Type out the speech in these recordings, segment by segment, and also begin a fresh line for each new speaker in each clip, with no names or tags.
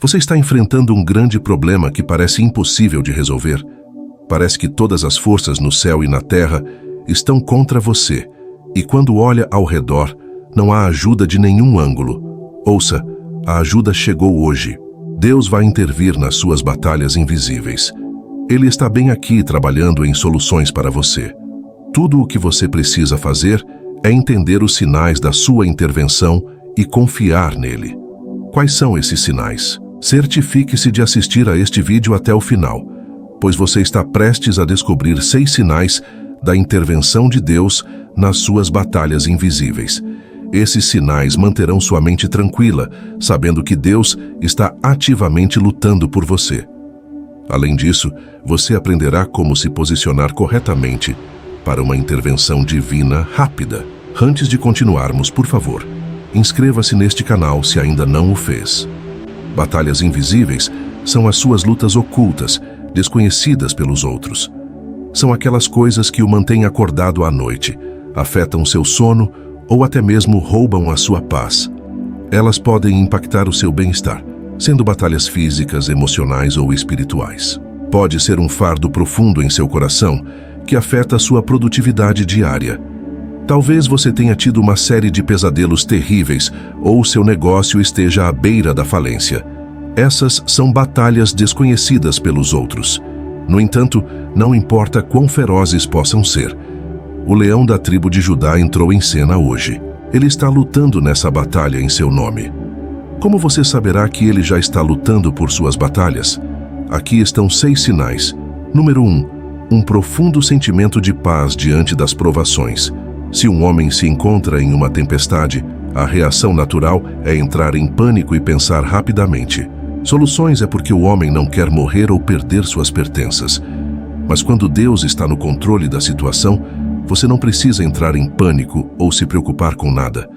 Você está enfrentando um grande problema que parece impossível de resolver. Parece que todas as forças no céu e na terra estão contra você, e quando olha ao redor, não há ajuda de nenhum ângulo. Ouça, a ajuda chegou hoje. Deus vai intervir nas suas batalhas invisíveis. Ele está bem aqui trabalhando em soluções para você. Tudo o que você precisa fazer é entender os sinais da sua intervenção e confiar nele. Quais são esses sinais? Certifique-se de assistir a este vídeo até o final, pois você está prestes a descobrir 6 sinais da intervenção de Deus nas suas batalhas invisíveis. Esses sinais manterão sua mente tranquila, sabendo que Deus está ativamente lutando por você. Além disso, você aprenderá como se posicionar corretamente para uma intervenção divina rápida. Antes de continuarmos, por favor, inscreva-se neste canal se ainda não o fez. Batalhas invisíveis são as suas lutas ocultas, desconhecidas pelos outros. São aquelas coisas que o mantêm acordado à noite, afetam seu sono ou até mesmo roubam a sua paz. Elas podem impactar o seu bem-estar, sendo batalhas físicas, emocionais ou espirituais. Pode ser um fardo profundo em seu coração que afeta a sua produtividade diária. Talvez você tenha tido uma série de pesadelos terríveis ou seu negócio esteja à beira da falência. Essas são batalhas desconhecidas pelos outros. No entanto, não importa quão ferozes possam ser, o leão da tribo de Judá entrou em cena hoje. Ele está lutando nessa batalha em seu nome. Como você saberá que ele já está lutando por suas batalhas? Aqui estão 6 sinais. Número 1. Um profundo sentimento de paz diante das provações. Se um homem se encontra em uma tempestade, a reação natural é entrar em pânico e pensar rapidamente. Soluções é porque o homem não quer morrer ou perder suas pertenças. Mas quando Deus está no controle da situação, você não precisa entrar em pânico ou se preocupar com nada.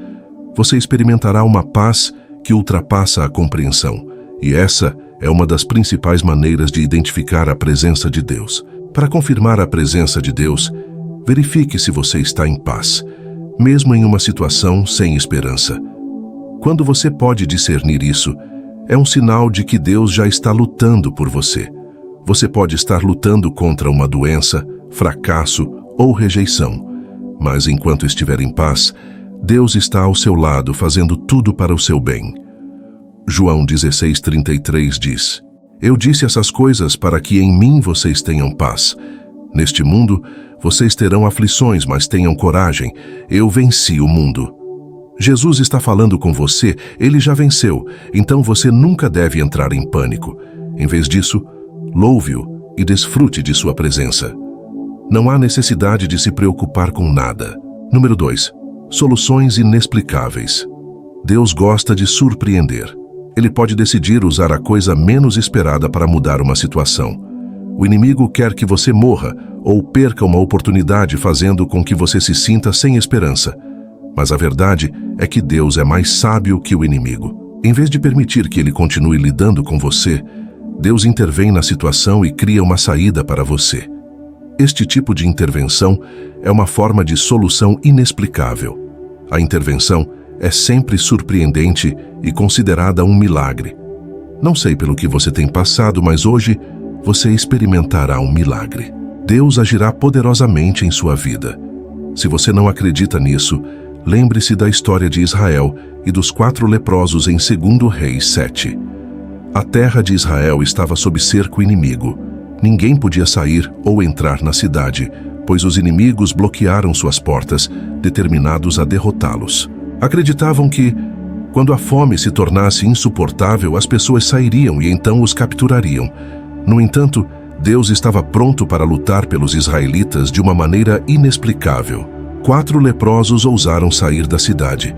Você experimentará uma paz que ultrapassa a compreensão, e essa é uma das principais maneiras de identificar a presença de Deus. Para confirmar a presença de Deus, verifique se você está em paz, mesmo em uma situação sem esperança. Quando você pode discernir isso, é um sinal de que Deus já está lutando por você. Você pode estar lutando contra uma doença, fracasso ou rejeição, mas enquanto estiver em paz, Deus está ao seu lado fazendo tudo para o seu bem. João 16:33 diz: Eu disse essas coisas para que em mim vocês tenham paz. Neste mundo, vocês terão aflições, mas tenham coragem. Eu venci o mundo. Jesus está falando com você, ele já venceu, então você nunca deve entrar em pânico. Em vez disso, louve-o e desfrute de sua presença. Não há necessidade de se preocupar com nada. Número 2. Soluções inexplicáveis. Deus gosta de surpreender. Ele pode decidir usar a coisa menos esperada para mudar uma situação. O inimigo quer que você morra ou perca uma oportunidade, fazendo com que você se sinta sem esperança. Mas a verdade é que Deus é mais sábio que o inimigo. Em vez de permitir que ele continue lidando com você, Deus intervém na situação e cria uma saída para você. Este tipo de intervenção é uma forma de solução inexplicável. A intervenção é sempre surpreendente e considerada um milagre. Não sei pelo que você tem passado, mas hoje você experimentará um milagre. Deus agirá poderosamente em sua vida. Se você não acredita nisso, lembre-se da história de Israel e dos 4 leprosos em 2 Reis 7. A terra de Israel estava sob cerco inimigo. Ninguém podia sair ou entrar na cidade, pois os inimigos bloquearam suas portas, determinados a derrotá-los. Acreditavam que, quando a fome se tornasse insuportável, as pessoas sairiam e então os capturariam. No entanto, Deus estava pronto para lutar pelos israelitas de uma maneira inexplicável. 4 leprosos ousaram sair da cidade.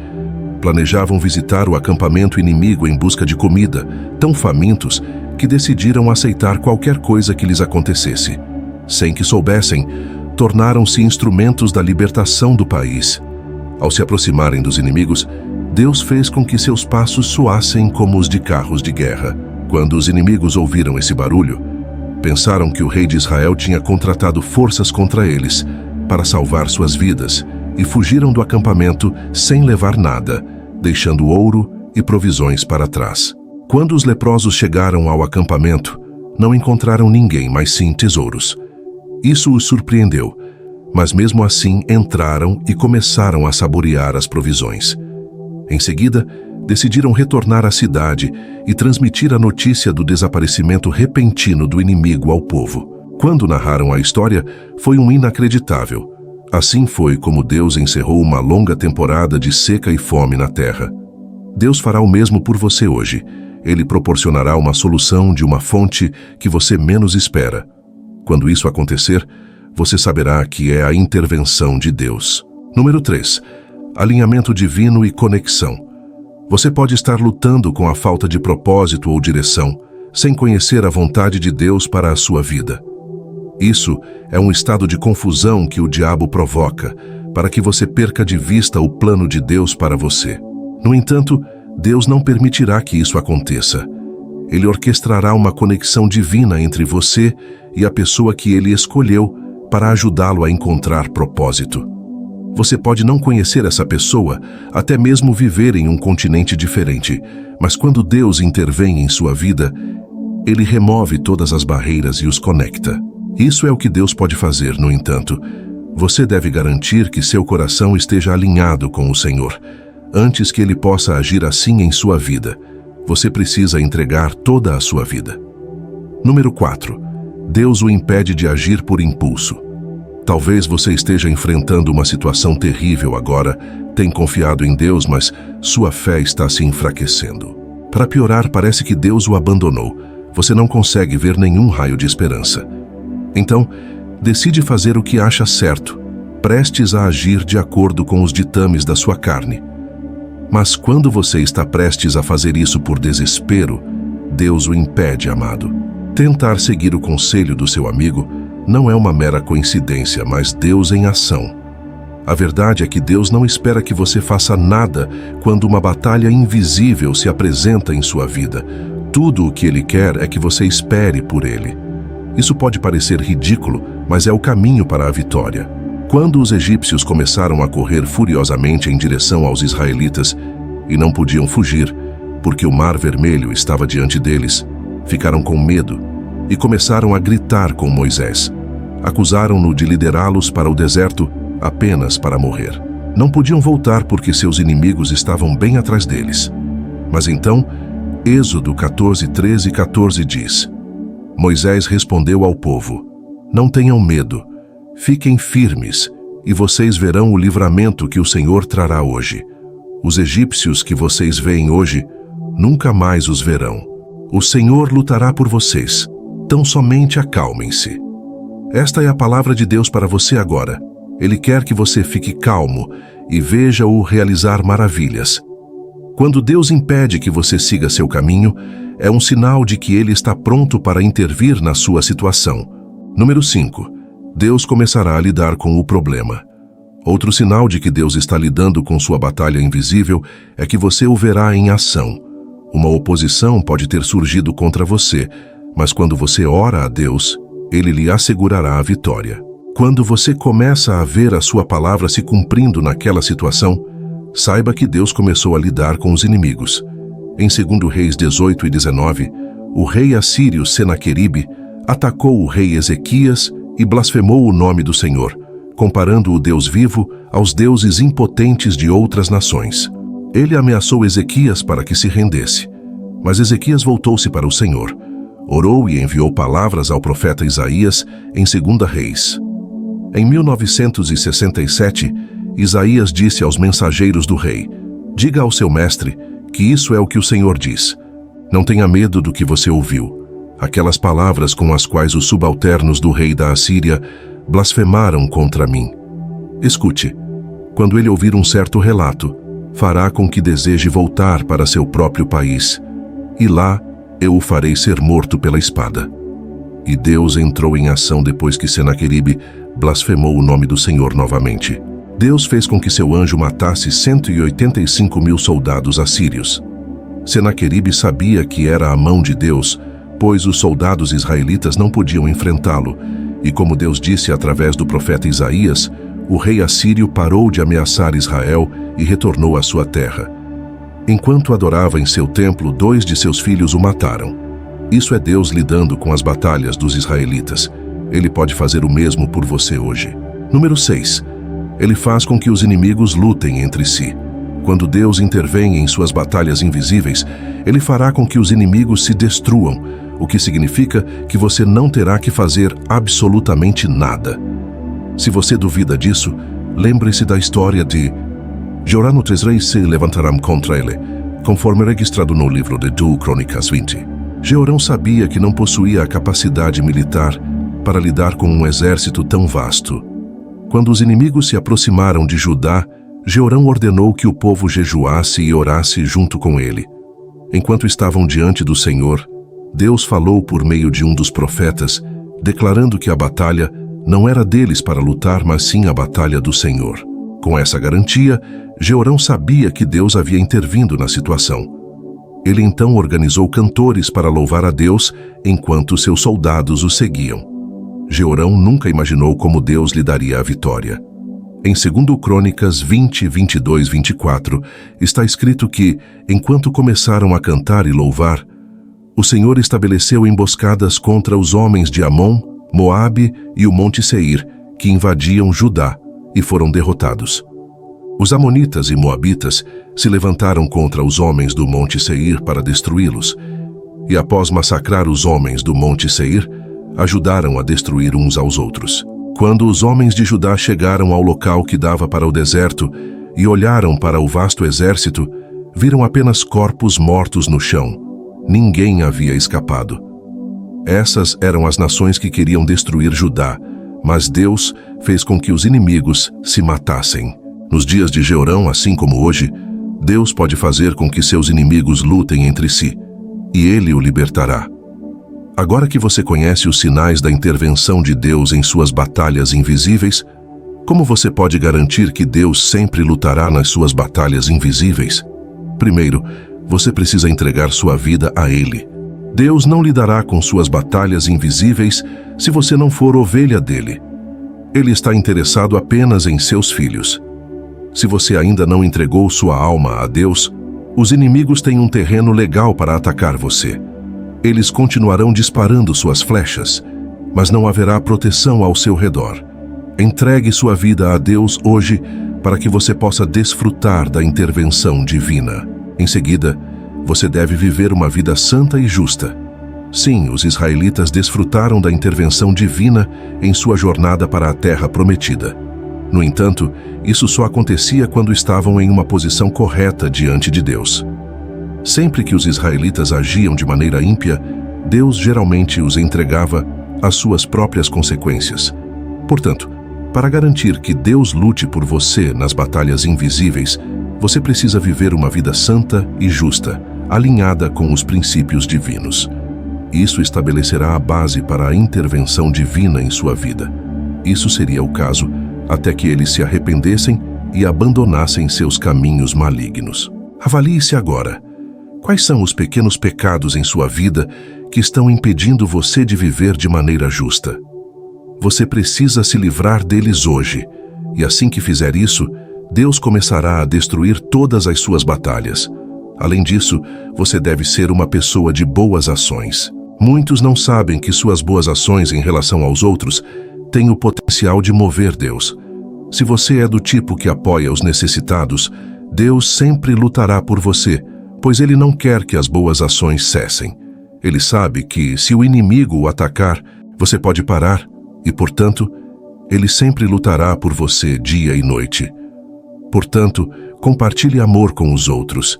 Planejavam visitar o acampamento inimigo em busca de comida, tão famintos que decidiram aceitar qualquer coisa que lhes acontecesse. Sem que soubessem, tornaram-se instrumentos da libertação do país. Ao se aproximarem dos inimigos, Deus fez com que seus passos soassem como os de carros de guerra. Quando os inimigos ouviram esse barulho, pensaram que o rei de Israel tinha contratado forças contra eles para salvar suas vidas e fugiram do acampamento sem levar nada, deixando ouro e provisões para trás. Quando os leprosos chegaram ao acampamento, não encontraram ninguém, mas sim tesouros. Isso os surpreendeu, mas mesmo assim entraram e começaram a saborear as provisões. Em seguida, decidiram retornar à cidade e transmitir a notícia do desaparecimento repentino do inimigo ao povo. Quando narraram a história, foi um inacreditável. Assim foi como Deus encerrou uma longa temporada de seca e fome na terra. Deus fará o mesmo por você hoje. Ele proporcionará uma solução de uma fonte que você menos espera. Quando isso acontecer, você saberá que é a intervenção de Deus. Número 3. Alinhamento divino e conexão. Você pode estar lutando com a falta de propósito ou direção, sem conhecer a vontade de Deus para a sua vida. Isso é um estado de confusão que o diabo provoca, para que você perca de vista o plano de Deus para você. No entanto, Deus não permitirá que isso aconteça. Ele orquestrará uma conexão divina entre você e a pessoa que ele escolheu para ajudá-lo a encontrar propósito. Você pode não conhecer essa pessoa, até mesmo viver em um continente diferente, mas quando Deus intervém em sua vida, ele remove todas as barreiras e os conecta. Isso é o que Deus pode fazer, no entanto. Você deve garantir que seu coração esteja alinhado com o Senhor. Antes que ele possa agir assim em sua vida, você precisa entregar toda a sua vida. Número 4. Deus o impede de agir por impulso. Talvez você esteja enfrentando uma situação terrível agora, tem confiado em Deus, mas sua fé está se enfraquecendo. Para piorar, parece que Deus o abandonou. Você não consegue ver nenhum raio de esperança. Então, decide fazer o que acha certo, prestes a agir de acordo com os ditames da sua carne. Mas quando você está prestes a fazer isso por desespero, Deus o impede, amado. Tentar seguir o conselho do seu amigo não é uma mera coincidência, mas Deus em ação. A verdade é que Deus não espera que você faça nada quando uma batalha invisível se apresenta em sua vida. Tudo o que Ele quer é que você espere por Ele. Isso pode parecer ridículo, mas é o caminho para a vitória. Quando os egípcios começaram a correr furiosamente em direção aos israelitas e não podiam fugir, porque o Mar Vermelho estava diante deles, ficaram com medo e começaram a gritar com Moisés. Acusaram-no de liderá-los para o deserto apenas para morrer. Não podiam voltar porque seus inimigos estavam bem atrás deles. Mas então, Êxodo 14, 13 e 14 diz: Moisés respondeu ao povo: Não tenham medo, fiquem firmes, e vocês verão o livramento que o Senhor trará hoje. Os egípcios que vocês veem hoje, nunca mais os verão. O Senhor lutará por vocês, tão somente acalmem-se. Esta é a palavra de Deus para você agora. Ele quer que você fique calmo e veja-o realizar maravilhas. Quando Deus impede que você siga seu caminho, é um sinal de que Ele está pronto para intervir na sua situação. Número 5. Deus começará a lidar com o problema. Outro sinal de que Deus está lidando com sua batalha invisível é que você o verá em ação. Uma oposição pode ter surgido contra você, mas quando você ora a Deus, Ele lhe assegurará a vitória. Quando você começa a ver a sua palavra se cumprindo naquela situação, saiba que Deus começou a lidar com os inimigos. Em 2 Reis 18 e 19, o rei assírio Senaqueribe atacou o rei Ezequias e blasfemou o nome do Senhor, comparando o Deus vivo aos deuses impotentes de outras nações. Ele ameaçou Ezequias para que se rendesse, mas Ezequias voltou-se para o Senhor, orou e enviou palavras ao profeta Isaías em 2 Reis. Em 1967, Isaías disse aos mensageiros do rei: Diga ao seu mestre que isso é o que o Senhor diz. Não tenha medo do que você ouviu. Aquelas palavras com as quais os subalternos do rei da Assíria blasfemaram contra mim. Escute, quando ele ouvir um certo relato, fará com que deseje voltar para seu próprio país, e lá eu o farei ser morto pela espada. E Deus entrou em ação depois que Senaqueribe blasfemou o nome do Senhor novamente. Deus fez com que seu anjo matasse 185.000 soldados assírios. Senaqueribe sabia que era a mão de Deus, pois os soldados israelitas não podiam enfrentá-lo, e como Deus disse através do profeta Isaías, o rei assírio parou de ameaçar Israel e retornou à sua terra. Enquanto adorava em seu templo, 2 de seus filhos o mataram. Isso é Deus lidando com as batalhas dos israelitas. Ele pode fazer o mesmo por você hoje. Número 6. Ele faz com que os inimigos lutem entre si. Quando Deus intervém em suas batalhas invisíveis, Ele fará com que os inimigos se destruam, o que significa que você não terá que fazer absolutamente nada. Se você duvida disso, lembre-se da história de Jeorão, 3 reis se levantarão contra ele, conforme registrado no livro de 2 Crônicas 20. Jeorão sabia que não possuía a capacidade militar para lidar com um exército tão vasto. Quando os inimigos se aproximaram de Judá, Jeorão ordenou que o povo jejuasse e orasse junto com ele. Enquanto estavam diante do Senhor, Deus falou por meio de um dos profetas, declarando que a batalha não era deles para lutar, mas sim a batalha do Senhor. Com essa garantia, Jeorão sabia que Deus havia intervindo na situação. Ele então organizou cantores para louvar a Deus enquanto seus soldados o seguiam. Jeorão nunca imaginou como Deus lhe daria a vitória. Em 2 Crônicas 20, 22, 24, está escrito que, enquanto começaram a cantar e louvar, o Senhor estabeleceu emboscadas contra os homens de Amon, Moabe e o Monte Seir, que invadiam Judá, e foram derrotados. Os amonitas e moabitas se levantaram contra os homens do Monte Seir para destruí-los, e após massacrar os homens do Monte Seir, ajudaram a destruir uns aos outros. Quando os homens de Judá chegaram ao local que dava para o deserto e olharam para o vasto exército, viram apenas corpos mortos no chão. Ninguém havia escapado. Essas eram as nações que queriam destruir Judá, mas Deus fez com que os inimigos se matassem. Nos dias de Jeorão, assim como hoje, Deus pode fazer com que seus inimigos lutem entre si, e Ele o libertará. Agora que você conhece os sinais da intervenção de Deus em suas batalhas invisíveis, como você pode garantir que Deus sempre lutará nas suas batalhas invisíveis? Primeiro, você precisa entregar sua vida a Ele. Deus não lidará com suas batalhas invisíveis se você não for ovelha dele. Ele está interessado apenas em seus filhos. Se você ainda não entregou sua alma a Deus, os inimigos têm um terreno legal para atacar você. Eles continuarão disparando suas flechas, mas não haverá proteção ao seu redor. Entregue sua vida a Deus hoje para que você possa desfrutar da intervenção divina. Em seguida, você deve viver uma vida santa e justa. Sim, os israelitas desfrutaram da intervenção divina em sua jornada para a terra prometida. No entanto, isso só acontecia quando estavam em uma posição correta diante de Deus. Sempre que os israelitas agiam de maneira ímpia, Deus geralmente os entregava às suas próprias consequências. Portanto, para garantir que Deus lute por você nas batalhas invisíveis, você precisa viver uma vida santa e justa, alinhada com os princípios divinos. Isso estabelecerá a base para a intervenção divina em sua vida. Isso seria o caso até que eles se arrependessem e abandonassem seus caminhos malignos. Avalie-se agora. Quais são os pequenos pecados em sua vida que estão impedindo você de viver de maneira justa? Você precisa se livrar deles hoje, e assim que fizer isso, Deus começará a destruir todas as suas batalhas. Além disso, você deve ser uma pessoa de boas ações. Muitos não sabem que suas boas ações em relação aos outros têm o potencial de mover Deus. Se você é do tipo que apoia os necessitados, Deus sempre lutará por você, pois Ele não quer que as boas ações cessem. Ele sabe que, se o inimigo o atacar, você pode parar e, portanto, Ele sempre lutará por você dia e noite. Portanto, compartilhe amor com os outros.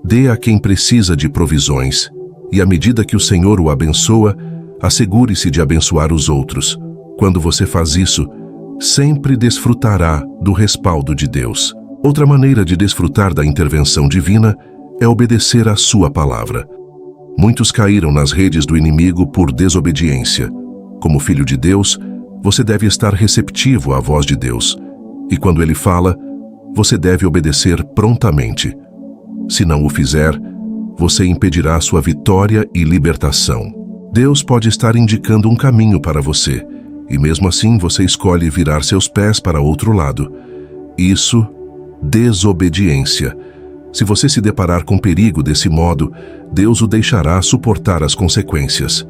Dê a quem precisa de provisões, e à medida que o Senhor o abençoa, assegure-se de abençoar os outros. Quando você faz isso, sempre desfrutará do respaldo de Deus. Outra maneira de desfrutar da intervenção divina é obedecer à sua palavra. Muitos caíram nas redes do inimigo por desobediência. Como filho de Deus, você deve estar receptivo à voz de Deus. E quando Ele fala, você deve obedecer prontamente. Se não o fizer, você impedirá sua vitória e libertação. Deus pode estar indicando um caminho para você, e mesmo assim você escolhe virar seus pés para outro lado. Isso, desobediência. Se você se deparar com perigo desse modo, Deus o deixará suportar as consequências.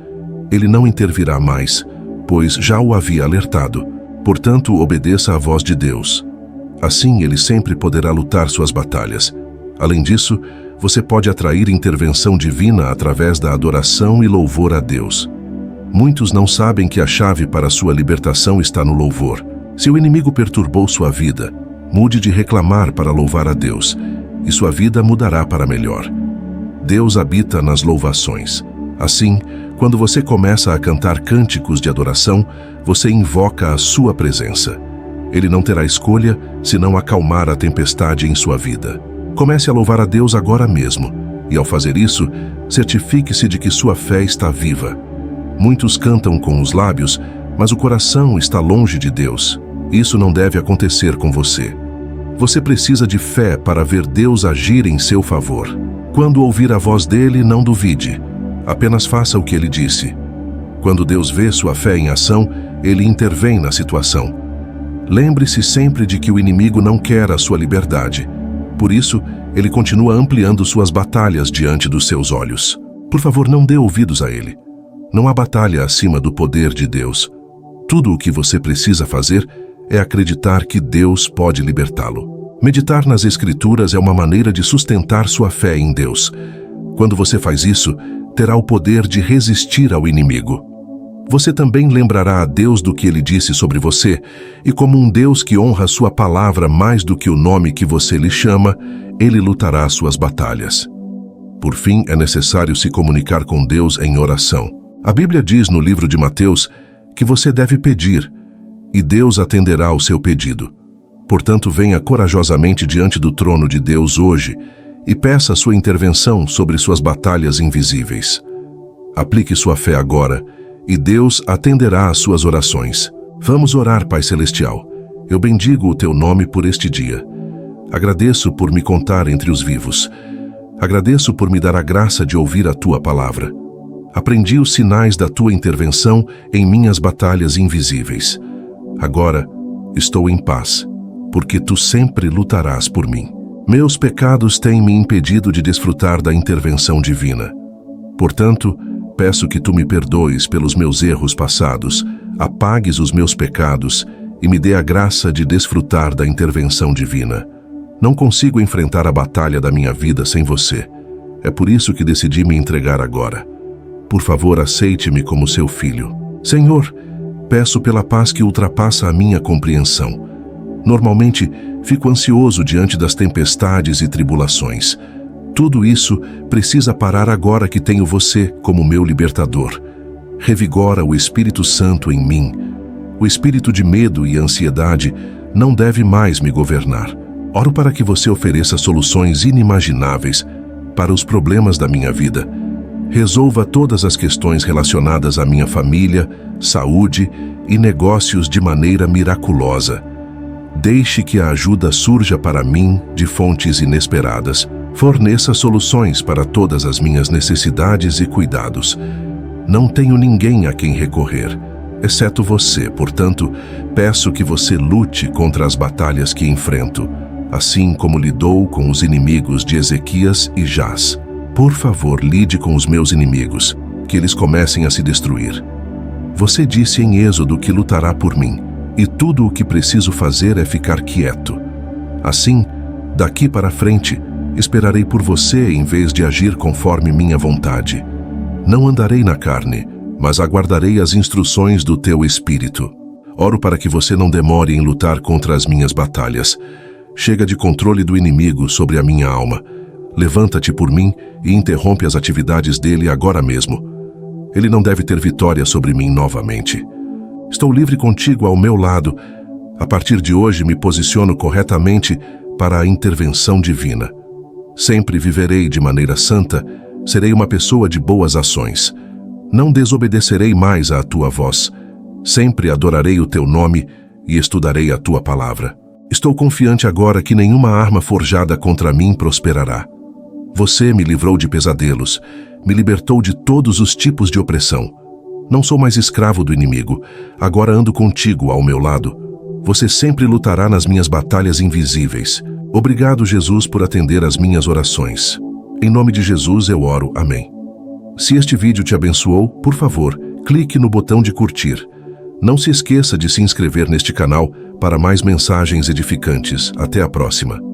Ele não intervirá mais, pois já o havia alertado. Portanto, obedeça à voz de Deus. Assim, ele sempre poderá lutar suas batalhas. Além disso, você pode atrair intervenção divina através da adoração e louvor a Deus. Muitos não sabem que a chave para sua libertação está no louvor. Se o inimigo perturbou sua vida, mude de reclamar para louvar a Deus, e sua vida mudará para melhor. Deus habita nas louvações. Assim, quando você começa a cantar cânticos de adoração, você invoca a sua presença. Ele não terá escolha senão acalmar a tempestade em sua vida. Comece a louvar a Deus agora mesmo, e ao fazer isso, certifique-se de que sua fé está viva. Muitos cantam com os lábios, mas o coração está longe de Deus. Isso não deve acontecer com você. Você precisa de fé para ver Deus agir em seu favor. Quando ouvir a voz dele, não duvide. Apenas faça o que ele disse. Quando Deus vê sua fé em ação, ele intervém na situação. Lembre-se sempre de que o inimigo não quer a sua liberdade. Por isso, ele continua ampliando suas batalhas diante dos seus olhos. Por favor, não dê ouvidos a ele. Não há batalha acima do poder de Deus. Tudo o que você precisa fazer é acreditar que Deus pode libertá-lo. Meditar nas Escrituras é uma maneira de sustentar sua fé em Deus. Quando você faz isso, terá o poder de resistir ao inimigo. Você também lembrará a Deus do que ele disse sobre você, e como um Deus que honra sua palavra mais do que o nome que você lhe chama, ele lutará suas batalhas. Por fim, é necessário se comunicar com Deus em oração. A Bíblia diz no livro de Mateus que você deve pedir, e Deus atenderá ao seu pedido. Portanto, venha corajosamente diante do trono de Deus hoje e peça sua intervenção sobre suas batalhas invisíveis. Aplique sua fé agora, e Deus atenderá às suas orações. Vamos orar, Pai Celestial. Eu bendigo o teu nome por este dia. Agradeço por me contar entre os vivos. Agradeço por me dar a graça de ouvir a tua palavra. Aprendi os sinais da tua intervenção em minhas batalhas invisíveis. Agora estou em paz, porque tu sempre lutarás por mim. Meus pecados têm me impedido de desfrutar da intervenção divina. Portanto, peço que tu me perdoes pelos meus erros passados, apagues os meus pecados e me dê a graça de desfrutar da intervenção divina. Não consigo enfrentar a batalha da minha vida sem você. É por isso que decidi me entregar agora. Por favor, aceite-me como seu filho. Senhor, peço pela paz que ultrapassa a minha compreensão. Normalmente, fico ansioso diante das tempestades e tribulações. Tudo isso precisa parar agora que tenho você como meu libertador. Revigora o Espírito Santo em mim. O espírito de medo e ansiedade não deve mais me governar. Oro para que você ofereça soluções inimagináveis para os problemas da minha vida. Resolva todas as questões relacionadas à minha família, saúde e negócios de maneira miraculosa. Deixe que a ajuda surja para mim de fontes inesperadas. Forneça soluções para todas as minhas necessidades e cuidados. Não tenho ninguém a quem recorrer, exceto você. Portanto, peço que você lute contra as batalhas que enfrento, assim como lidou com os inimigos de Ezequias e Jaz. Por favor, lide com os meus inimigos, que eles comecem a se destruir. Você disse em Êxodo que lutará por mim, e tudo o que preciso fazer é ficar quieto. Assim, daqui para frente, esperarei por você em vez de agir conforme minha vontade. Não andarei na carne, mas aguardarei as instruções do teu Espírito. Oro para que você não demore em lutar contra as minhas batalhas. Chega de controle do inimigo sobre a minha alma. Levanta-te por mim e interrompe as atividades dele agora mesmo. Ele não deve ter vitória sobre mim novamente. Estou livre contigo ao meu lado. A partir de hoje me posiciono corretamente para a intervenção divina. Sempre viverei de maneira santa, serei uma pessoa de boas ações. Não desobedecerei mais à tua voz. Sempre adorarei o teu nome e estudarei a tua palavra. Estou confiante agora que nenhuma arma forjada contra mim prosperará. Você me livrou de pesadelos, me libertou de todos os tipos de opressão. Não sou mais escravo do inimigo, agora ando contigo ao meu lado. Você sempre lutará nas minhas batalhas invisíveis. Obrigado, Jesus, por atender às minhas orações. Em nome de Jesus eu oro. Amém. Se este vídeo te abençoou, por favor, clique no botão de curtir. Não se esqueça de se inscrever neste canal para mais mensagens edificantes. Até a próxima.